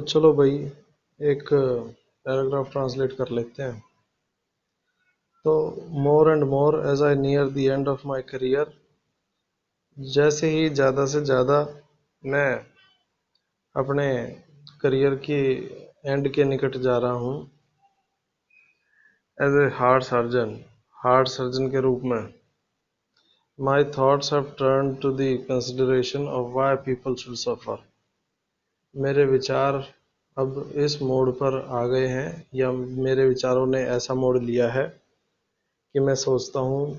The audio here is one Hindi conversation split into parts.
चलो भाई, एक पैराग्राफ ट्रांसलेट कर लेते हैं। तो more and more as I near the end of my career, जैसे ही ज़्यादा से ज़्यादा मैं अपने करियर के एंड के निकट जा रहा हूँ, एज ए हार्ट सर्जन के रूप में, my thoughts have turn to the consideration of why people should suffer. मेरे विचार अब इस मोड़ पर आ गए हैं, या मेरे विचारों ने ऐसा मोड़ लिया है कि मैं सोचता हूँ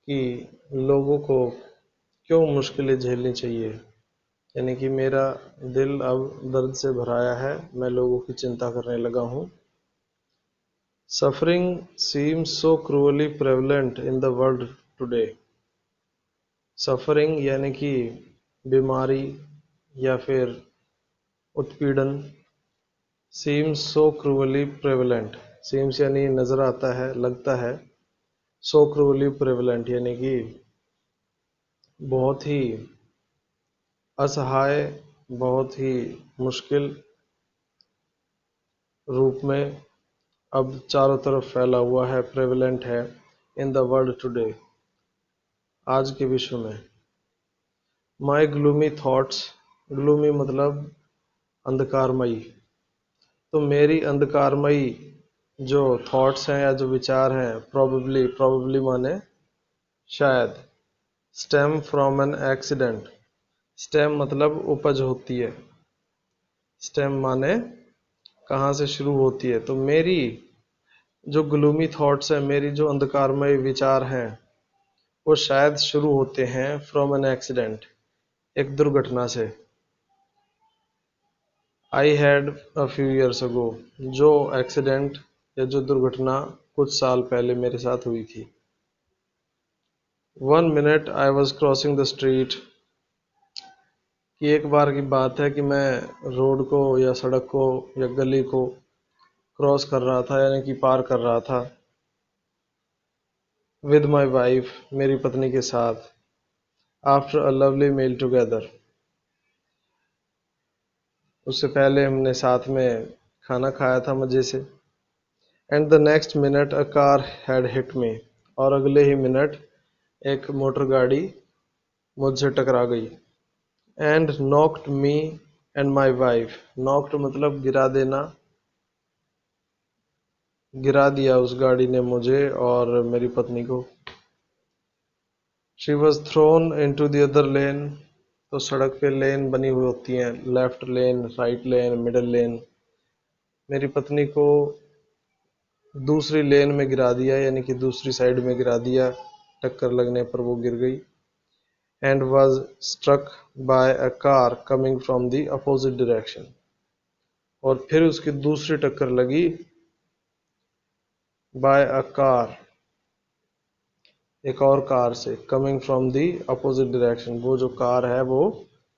कि लोगों को क्यों मुश्किलें झेलनी चाहिए। यानी कि मेरा दिल अब दर्द से भराया है, मैं लोगों की चिंता करने लगा हूँ। Suffering seems so cruelly prevalent in the world today. Suffering यानी कि बीमारी या फिर उत्पीड़न। Seems so cruelly prevalent, seems यानी नज़र आता है, लगता है। सो क्रूअली प्रेवलेंट यानी कि बहुत ही असहाय, बहुत ही मुश्किल रूप में अब चारों तरफ फैला हुआ है, प्रेवलेंट है। इन द वर्ल्ड टुडे, आज के विश्व में। माई ग्लूमी थॉट्स, ग्लूमी मतलब अंधकारमयी। तो मेरी अंधकारमयी जो थॉट्स हैं या जो विचार हैं, प्रोबेबली माने शायद। Stem from an accident, stem मतलब उपज होती है, स्टेम माने कहाँ से शुरू होती है। तो मेरी जो ग्लूमी थॉट्स हैं, मेरी जो अंधकारमय विचार हैं, वो शायद शुरू होते हैं फ्रॉम एन एक्सीडेंट, एक दुर्घटना से। I had a few years ago, जो एक्सीडेंट या जो दुर्घटना कुछ साल पहले मेरे साथ हुई थी। 1 minute I was crossing the street, कि एक बार की बात है कि मैं रोड को या सड़क को या गली को क्रॉस कर रहा था, यानी कि पार कर रहा था। विद माई वाइफ, मेरी पत्नी के साथ। After a lovely meal together, उससे पहले हमने साथ में खाना खाया था मज़े से। And the next minute a car had hit me, और अगले ही मिनट एक मोटर गाड़ी मुझसे टकरा गई। And knocked me and my wife, knocked मतलब गिरा देना, गिरा दिया उस गाड़ी ने मुझे और मेरी पत्नी को। She was thrown into the other lane, तो सड़क पे लेन बनी हुई होती हैं, left lane, right lane, middle lane. मेरी पत्नी को दूसरी लेन में गिरा दिया, यानी कि दूसरी साइड में गिरा दिया, टक्कर लगने पर वो गिर गई। And was struck by a car coming from the opposite direction, और फिर उसकी दूसरी टक्कर लगी बाय अ कार, एक और कार से, coming from the opposite direction. वो जो कार है वो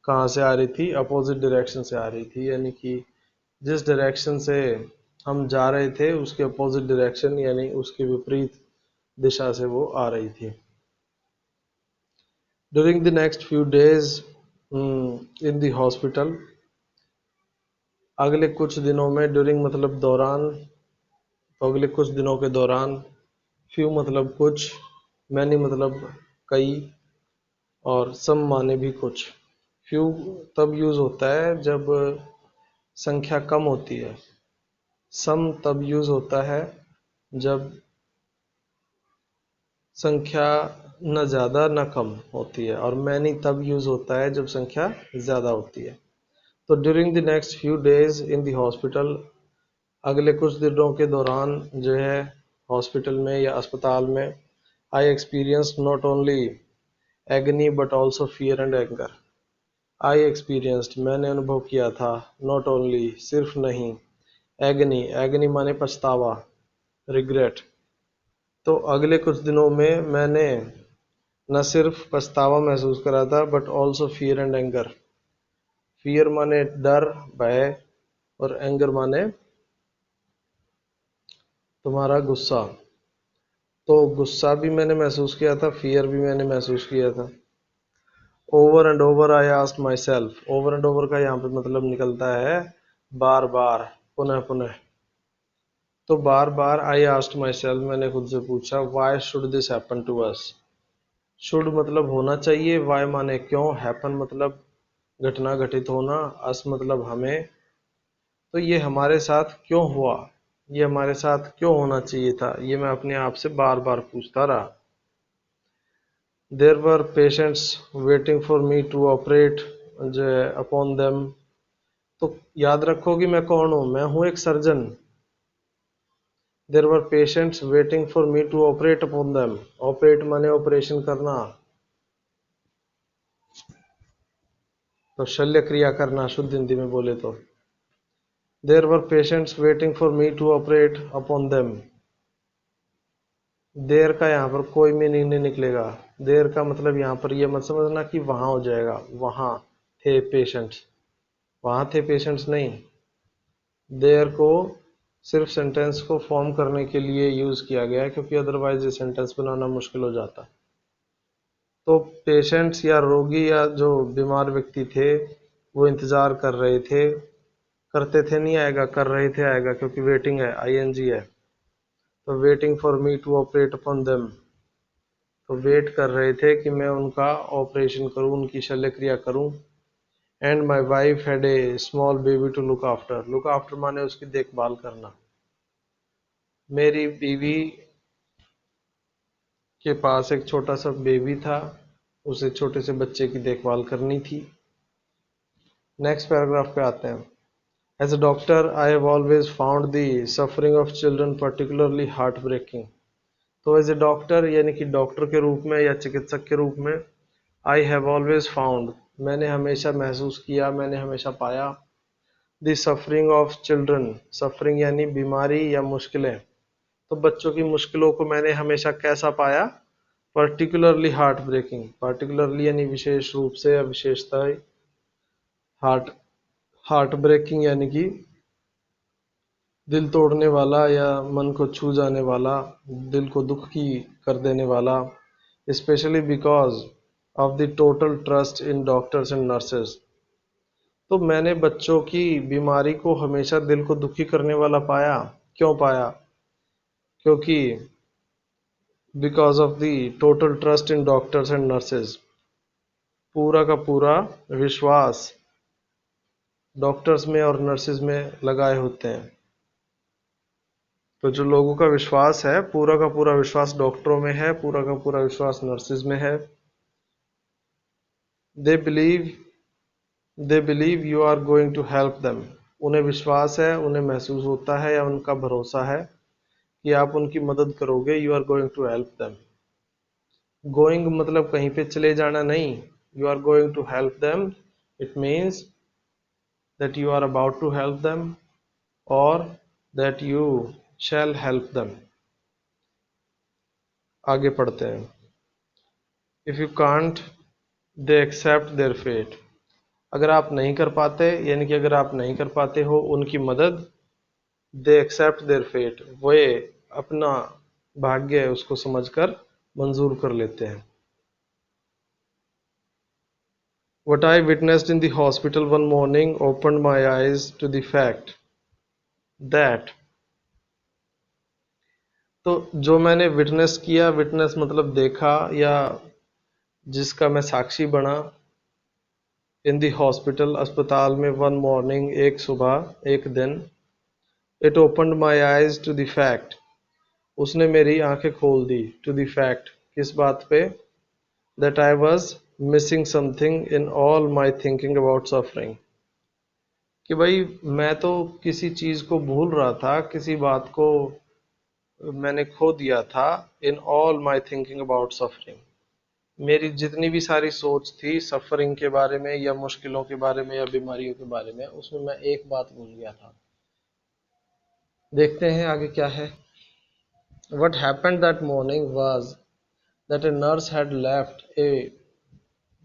कहाँ से आ रही थी? अपोजिट डायरेक्शन से आ रही थी, यानी कि जिस डायरेक्शन से हम जा रहे थे उसके अपोजिट डायरेक्शन, यानी उसके विपरीत दिशा से वो आ रही थी। During the next few days in the hospital, अगले कुछ दिनों में, ड्यूरिंग मतलब दौरान, तो अगले कुछ दिनों के दौरान। फ्यू मतलब कुछ, मैनी मतलब कई, और सम माने भी कुछ। फ्यू तब यूज होता है जब संख्या कम होती है। सम तब यूज होता है जब संख्या न ज़्यादा न कम होती है, और मैनी तब यूज होता है जब संख्या ज़्यादा होती है। तो during the next few days in the hospital, अगले कुछ दिनों के दौरान जो है हॉस्पिटल में या अस्पताल में, I experience not only agony but also fear and anger. I experienced मैंने अनुभव किया था, नॉट ओनली सिर्फ नहीं, एगनी, एगनी माने पछतावा, रिग्रेट। तो अगले कुछ दिनों में मैंने न सिर्फ पछतावा महसूस करा था, but also fear and anger. Fear माने डर, भय, और एंगर माने तुम्हारा गुस्सा। तो गुस्सा भी मैंने महसूस किया था, फियर भी मैंने महसूस किया था। Over and over I asked my self, over and over का यहाँ पे मतलब निकलता है बार बार, पुनः पुनः। तो बार बार आई आस्क्ड माई सेल्फ, मैंने खुद से पूछा, why should this happen to us. Should मतलब होना चाहिए, वाई माने क्यों, हैपन मतलब घटना घटित होना, अस मतलब हमें। तो ये हमारे साथ क्यों हुआ, ये हमारे साथ क्यों होना चाहिए था, ये मैं अपने आप से बार बार पूछता रहा। There were patients waiting for me to operate upon them. तो याद रखो कि मैं कौन हूं, मैं हूं एक surgeon. There were patients waiting for me to operate upon them. Operate माने ऑपरेशन करना, तो शल्य क्रिया करना शुद्ध हिंदी में बोले तो। There were patients waiting for me to operate upon them. There का यहाँ पर कोई मीनिंग नहीं निकलेगा। देर का मतलब यहाँ पर ये मत समझना कि वहां हो जाएगा, वहां थे पेशेंट्स, वहां थे पेशेंट्स नहीं। देर को सिर्फ सेंटेंस को फॉर्म करने के लिए यूज किया गया है, क्योंकि अदरवाइज ये सेंटेंस बनाना मुश्किल हो जाता। तो पेशेंट्स या रोगी या जो बीमार व्यक्ति थे वो इंतजार कर रहे थे, करते थे नहीं आएगा, कर रहे थे आएगा, क्योंकि वेटिंग है, आईएनजी है। तो waiting for me to operate upon them, तो वेट कर रहे थे कि मैं उनका ऑपरेशन करूं, उनकी शल्य क्रिया करूं। And my wife had a small baby to look after. Look after माने उसकी देखभाल करना। मेरी बीवी के पास एक छोटा सा बेबी था, उसे छोटे से बच्चे की देखभाल करनी थी। नेक्स्ट पैराग्राफ पे आते हैं। As a doctor I have always found the suffering of children particularly heart breaking. तो एज ए डॉक्टर यानी कि डॉक्टर के रूप में या चिकित्सक के रूप में, आई हैव ऑलवेज फाउंड मैंने हमेशा महसूस किया, मैंने हमेशा पाया, the suffering of children, suffering यानी बीमारी या मुश्किलें, तो बच्चों की मुश्किलों को मैंने हमेशा कैसा पाया, पर्टिकुलरली हार्ट ब्रेकिंग, पर्टिकुलरली यानी विशेष रूप से या विशेषता, हार्ट हार्ट ब्रेकिंग यानी कि दिल तोड़ने वाला या मन को छू जाने वाला, दिल को दुख की कर देने वाला, specially because of the total trust in doctors and nurses. तो मैंने बच्चों की बीमारी को हमेशा दिल को दुखी करने वाला पाया। क्यों पाया, क्योंकि because of the total trust in doctors and nurses, पूरा का पूरा विश्वास डॉक्टर्स में और नर्सेज में लगाए होते हैं। तो जो लोगों का विश्वास है, पूरा का पूरा विश्वास डॉक्टरों में है, पूरा का पूरा विश्वास नर्सेज में है। They believe they believe you are going to help them. उन्हें विश्वास है, उन्हें महसूस होता है या उनका भरोसा है कि आप उनकी मदद करोगे। You are going to help them. Going मतलब कहीं पे चले जाना नहीं, you are going to help them, it means that you are about to help them और that you shall help them. आगे पढ़ते हैं। If you can't they accept their fate. अगर आप नहीं कर पाते, यानी कि अगर आप नहीं कर पाते हो उनकी मदद, दे एक्सेप्ट देयर फेट, वे अपना भाग्य है उसको समझकर मंजूर कर लेते हैं। What I witnessed in the hospital one morning opened my eyes to the fact that, तो जो मैंने विटनेस किया, विटनेस मतलब देखा या जिसका मैं साक्षी बना, इन द हॉस्पिटल अस्पताल में, वन मॉर्निंग एक सुबह एक दिन, it opened my eyes to the fact, उसने मेरी आंखें खोल दी, टू द फैक्ट किस बात पे, that I was missing something in all my thinking about suffering, कि भाई मैं तो किसी चीज को भूल रहा था, किसी बात को मैंने खो दिया था, in all my thinking about suffering, मेरी जितनी भी सारी सोच थी सफरिंग के बारे में या मुश्किलों के बारे में या बीमारियों के बारे में, उसमें मैं एक बात भूल गया था। देखते हैं आगे क्या है। What happened that morning was that a nurse had left a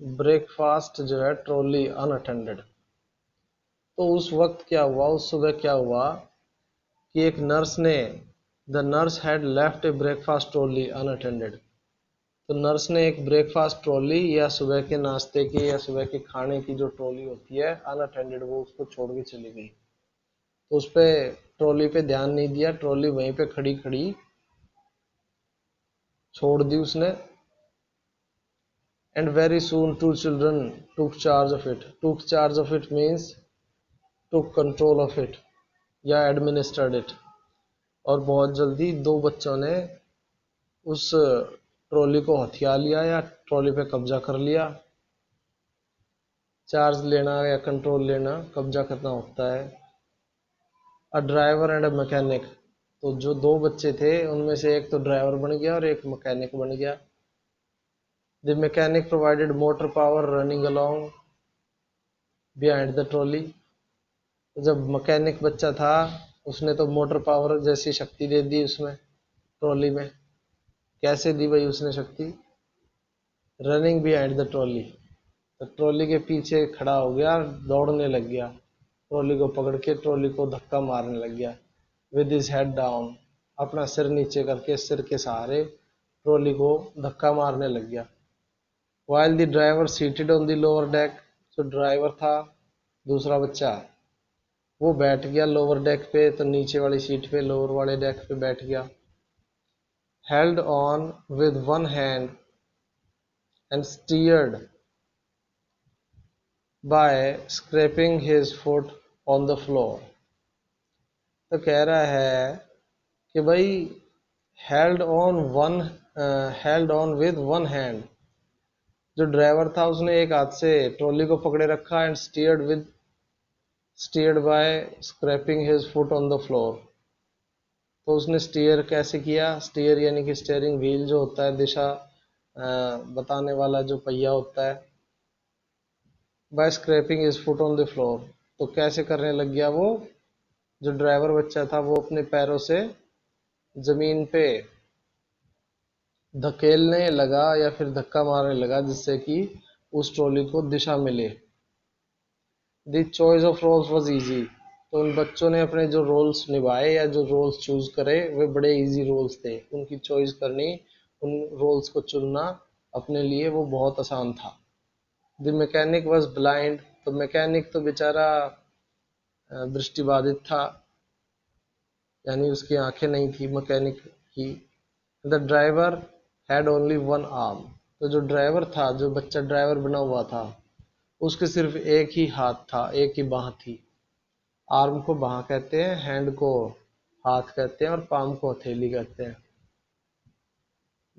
breakfast जो है ट्रॉली अनअटेंडेड। तो उस वक्त क्या हुआ, उस सुबह क्या हुआ कि एक नर्स ने, the nurse had left A breakfast trolley unattended, तो नर्स ने एक ब्रेकफास्ट ट्रॉली या सुबह के नाश्ते की या सुबह के खाने की जो ट्रॉली होती है अनअटेंडेड, वो उसको छोड़ के चली गई। तो उस पे ट्रॉली पे ध्यान नहीं दिया, ट्रॉली वहीं पे खड़ी खड़ी छोड़ दी उसने। And very soon two children took charge of it. Took charge of it means took control of it या एडमिनिस्टर्ड इट। और बहुत जल्दी दो बच्चों ने उस ट्रॉली को हथिया लिया या ट्रॉली पे कब्जा कर लिया। चार्ज लेना या कंट्रोल लेना, कब्जा करना होता है। A driver and a mechanic. तो जो दो बच्चे थे उनमें से एक तो ड्राइवर बन गया और एक मैकेनिक बन गया। The mechanic provided motor power running along behind the trolley. जब मैकेनिक बच्चा था उसने तो मोटर पावर जैसी शक्ति दे दी उसमें, ट्रॉली में। कैसे दी भाई उसने शक्ति? Running behind the trolley. तो ट्रॉली के पीछे खड़ा हो गया, दौड़ने लग गया, ट्रॉली को पकड़ के ट्रॉली को धक्का मारने लग गया। विद हिज हेड डाउन, अपना सिर नीचे करके सिर के सहारे ट्रॉली को धक्का मारने लग गया। While the driver seated on the lower deck. जो ड्राइवर था दूसरा बच्चा वो बैठ गया लोअर डेक पे, तो नीचे वाली सीट पे, लोअर वाले डेक पे बैठ गया। Held on with one hand and steered by scraping his foot on the floor. तो कह रहा है कि भाई held on one, held on with one hand. जो ड्राइवर था उसने एक हाथ से ट्रॉली को पकड़े रखा and steered by scraping his foot on the floor. तो उसने स्टीयर कैसे किया? स्टीयर यानी कि स्टीयरिंग व्हील जो होता है, दिशा बताने वाला जो पहिया होता है। By scraping his foot on the floor, तो कैसे करने लग गया वो? जो ड्राइवर बच्चा था वो अपने पैरों से जमीन पे धकेलने लगा या फिर धक्का मारने लगा, जिससे कि उस ट्रॉली को दिशा मिले। The choice of roles was easy. तो उन बच्चों ने अपने जो रोल्स निभाए या जो रोल्स चूज करे वे बड़े इजी रोल्स थे। उनकी चॉइस करनी, उन रोल्स को चुनना अपने लिए वो बहुत आसान था। The mechanic was blind. तो मैकेनिक तो बेचारा दृष्टिबाधित था, यानी उसकी आंखें नहीं थी मैकेनिक की। The driver had only one arm. तो जो ड्राइवर था, जो बच्चा ड्राइवर बना हुआ था, उसके सिर्फ एक ही हाथ था, एक ही बाह थी। आर्म को बाह कहते हैं, हैंड को हाथ कहते हैं और पाम को हथेली कहते हैं।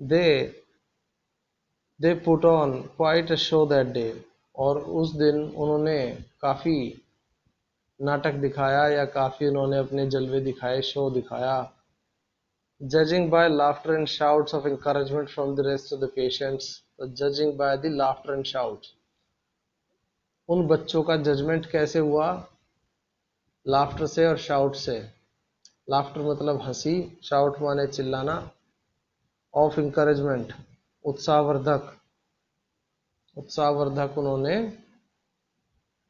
They they put on quite a show that day. और उस दिन उन्होंने काफी नाटक दिखाया या काफी उन्होंने अपने जलवे दिखाए, शो दिखाया। Judging by laughter and shouts of encouragement from the rest of the patients. तो judging by the laughter and shouts, उन बच्चों का जजमेंट कैसे हुआ? लाफ्टर से और शाउट से। लाफ्टर मतलब हंसी, शाउट माने चिल्लाना। ऑफ इंकरेजमेंट उत्साहवर्धक, उत्साहवर्धक उन्होंने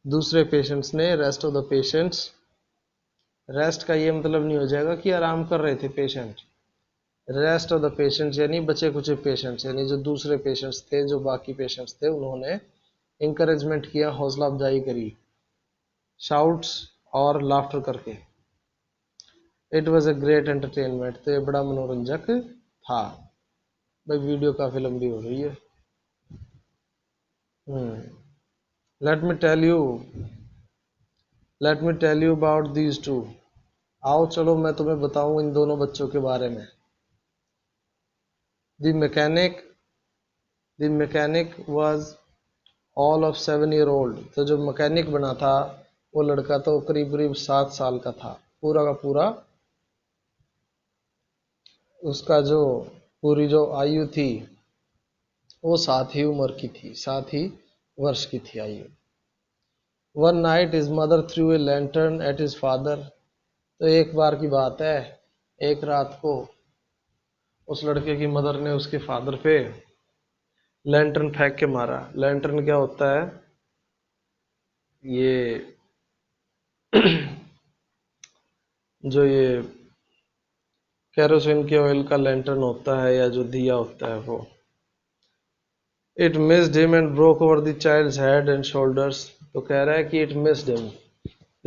दूसरे पेशेंट्स ने, rest of the patients. Rest का ये मतलब नहीं हो जाएगा कि आराम कर रहे थे patient. Rest of the patients यानी बचे कुचे पेशेंट्स, यानी जो दूसरे पेशेंट्स थे, जो बाकी पेशेंट्स थे, उन्होंने इंकरेजमेंट किया, हौसला अफजाई करी, शाउट्स और लाफ्टर करके। It was a great entertainment. तो ये बड़ा मनोरंजक था। भाई वीडियो काफी लंबी हो रही है। Let me tell you let me tell you about these two. आओ चलो मैं तुम्हें बताऊं इन दोनों बच्चों के बारे में। The mechanic the mechanic was all of 7 year old। तो जो मैकेनिक बना था वो लड़का तो करीब करीब 7 साल का था। पूरा का पूरा उसका जो पूरी जो आयु थी वो 7 ही उम्र की थी, 7 ही वर्ष की थी आयु। One night his mother through a lantern at his father. तो एक बार की बात है, एक रात को उस लड़के की मदर ने उसके फादर पे लैंटर्न फेंक के मारा। लैंटर्न क्या होता है? ये जो ये केरोसिन के ऑयल का लैंटर्न होता है या जो दिया होता है वो। It missed him and broke over the child's head and shoulders. तो कह रहा है कि it missed him,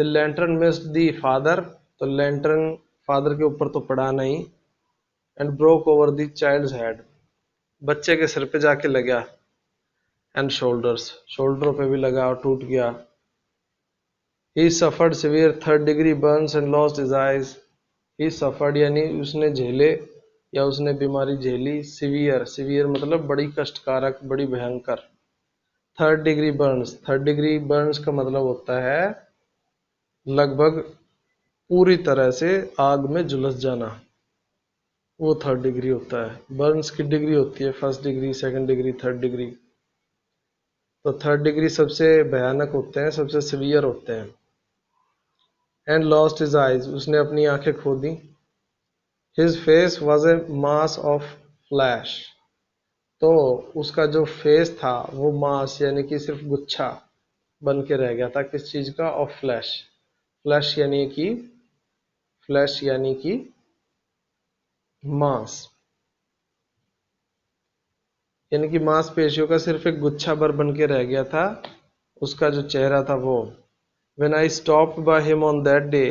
the lantern missed the father, तो लैंटर्न फादर के ऊपर तो पड़ा नहीं। And broke over the child's head, बच्चे के सिर पे जाके लगा। एंड शोल्डर्स, शोल्डरों पे भी लगा और टूट गया। ही suffered severe third degree Burns and lost his eyes. He suffered यानी उसने झेले या उसने बीमारी झेली। सिवियर, सिवियर मतलब बड़ी कष्टकारक, बड़ी भयंकर। Third degree Burns, third degree Burns का मतलब होता है लगभग पूरी तरह से आग में झुलस जाना, वो थर्ड डिग्री होता है। बर्न्स की डिग्री होती है first degree, second degree, third degree. तो थर्ड डिग्री सबसे भयानक होते हैं, सबसे सिवियर होते हैं। एंड लॉस्ट हिज आइज, उसने अपनी आंखें खो दी। His face was a mass of flesh, तो उसका जो फेस था वो मास यानी कि सिर्फ गुच्छा बन के रह गया था। किस चीज का? Of flash. फ्लैश यानी कि, फ्लैश यानी कि मांस, यानी कि मांसपेशियों का सिर्फ एक गुच्छा भर बन के रह गया था उसका जो चेहरा था वो। When I stopped by him on that day,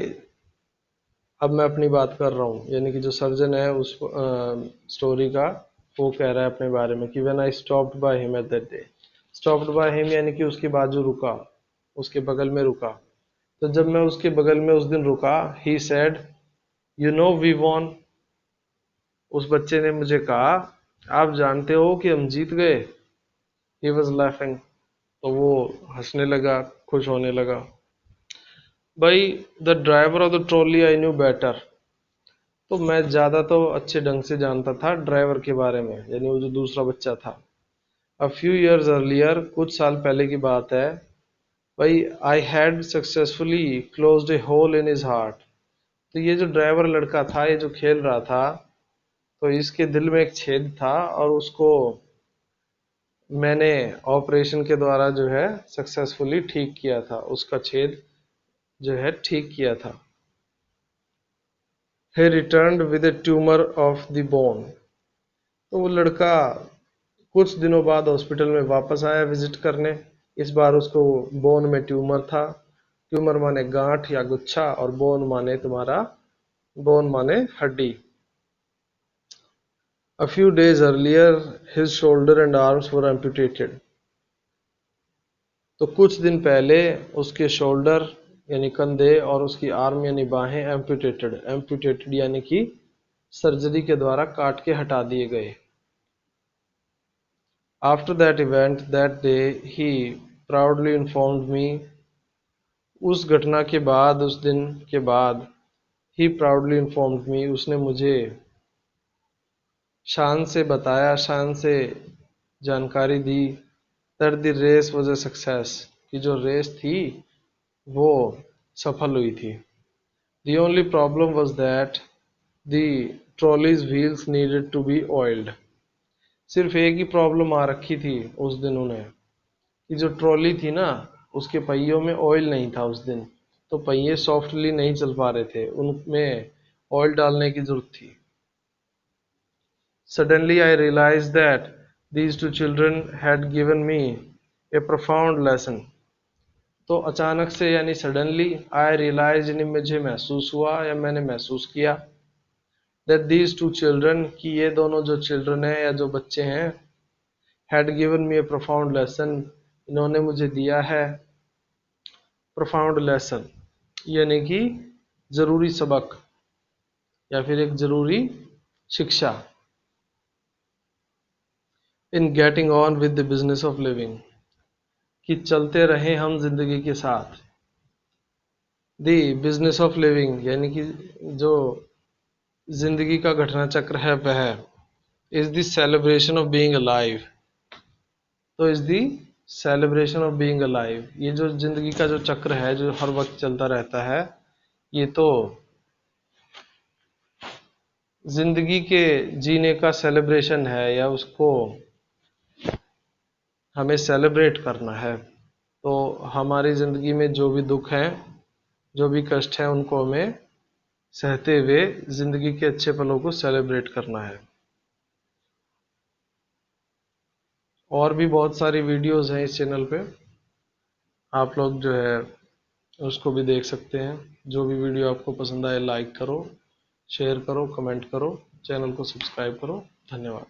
अब मैं अपनी बात कर रहा हूँ, यानी कि जो सर्जन है उस स्टोरी का, वो कह रहा है अपने बारे में कि when I stopped by him at that day, stopped by him यानी कि उसके बाजू रुका, उसके बगल में रुका। तो जब मैं उसके बगल में उस दिन रुका, he said, you know we won, उस बच्चे ने मुझे कहा आप जानते हो कि हम जीत गए। He was laughing, तो वो हंसने लगा, खुश होने लगा। भाई, the driver of the trolley I knew better, तो मैं ज्यादा तो अच्छे ढंग से जानता था ड्राइवर के बारे में, यानी वो जो दूसरा बच्चा था। अ फ्यू इयर्स अर्लियर, कुछ साल पहले की बात है भाई। I had successfully closed a hole in his heart, तो ये जो ड्राइवर लड़का था, ये जो खेल रहा था, तो इसके दिल में एक छेद था और उसको मैंने ऑपरेशन के द्वारा जो है सक्सेसफुली ठीक किया था, उसका छेद जो है ठीक किया था। he returned with a tumor of the bone, तो वो लड़का कुछ दिनों बाद हॉस्पिटल में वापस आया विजिट करने। इस बार उसको बोन में ट्यूमर था। ट्यूमर माने गांठ या गुच्छा, और बोन माने तुम्हारा, बोन माने हड्डी। A few days earlier his shoulder and arms were amputated, तो कुछ दिन पहले उसके शोल्डर यानी कंधे और उसकी आर्म यानी बाहें एम्पुटेटेड, एम्पुटेटेड यानी कि सर्जरी के द्वारा काट के हटा दिए गए। After that event that day he proudly informed मी, उस घटना के बाद, उस दिन के बाद, ही प्राउडली इन्फॉर्म्ड मी, उसने मुझे शान से बताया, शान से जानकारी दी, that the race was a success, कि जो रेस थी वो सफल हुई थी। The only problem was that the trolley's wheels needed to be oiled, सिर्फ एक ही प्रॉब्लम आ रखी थी उस दिन उन्हें, कि जो ट्रॉली थी ना, उसके पहियों में ऑयल नहीं था उस दिन, तो पहिए सॉफ्टली नहीं चल पा रहे थे, उनमें ऑयल डालने की जरूरत थी। Suddenly I realized that these two children had given me a profound lesson, तो अचानक से यानी सडनली, आई रियलाइज यानी मुझे महसूस हुआ या मैंने महसूस किया, दैट दीज टू चिल्ड्रन, कि ये दोनों जो चिल्ड्रन हैं या जो बच्चे हैं, had given me A profound lesson, इन्होंने मुझे दिया है प्रोफाउंड लेसन, यानी कि जरूरी सबक या फिर एक जरूरी शिक्षा। In getting on with the business of living, कि चलते रहें हम जिंदगी के साथ। द बिजनेस ऑफ लिविंग यानी कि जो जिंदगी का घटना चक्र है वह is the celebration of being alive, तो is the celebration of being alive, ये जो जिंदगी का जो चक्र है जो हर वक्त चलता रहता है, ये तो जिंदगी के जीने का सेलिब्रेशन है, या उसको हमें सेलिब्रेट करना है। तो हमारी जिंदगी में जो भी दुख हैं, जो भी कष्ट हैं, उनको हमें सहते हुए जिंदगी के अच्छे पलों को सेलिब्रेट करना है। और भी बहुत सारी वीडियोस हैं इस चैनल पे, आप लोग जो है उसको भी देख सकते हैं। जो भी वीडियो आपको पसंद आए लाइक करो, शेयर करो, कमेंट करो, चैनल को सब्सक्राइब करो। धन्यवाद।